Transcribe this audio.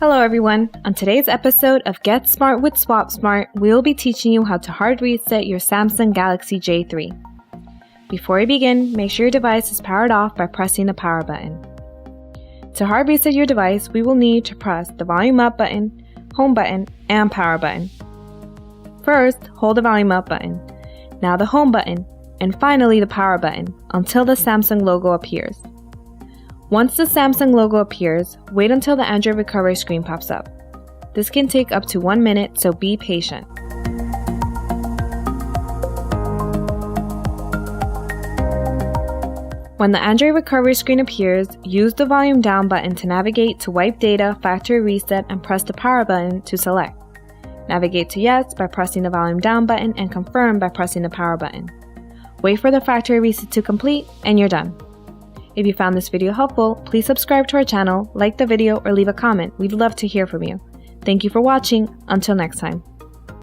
Hello everyone! On today's episode of Get Smart with Swap Smart, we will be teaching you how to hard reset your Samsung Galaxy J3. Before we begin, make sure your device is powered off by pressing the power button. To hard reset your device, we will need to press the volume up button, home button, and power button. First, hold the volume up button, now the home button, and finally the power button until the Samsung logo appears. Once the Samsung logo appears, wait until the Android recovery screen pops up. This can take up to 1 minute, so be patient. When the Android recovery screen appears, use the volume down button to navigate to wipe data, factory reset, and press the power button to select. Navigate to yes by pressing the volume down button and confirm by pressing the power button. Wait for the factory reset to complete and you're done. If you found this video helpful, please subscribe to our channel, like the video, or leave a comment. We'd love to hear from you. Thank you for watching. Until next time.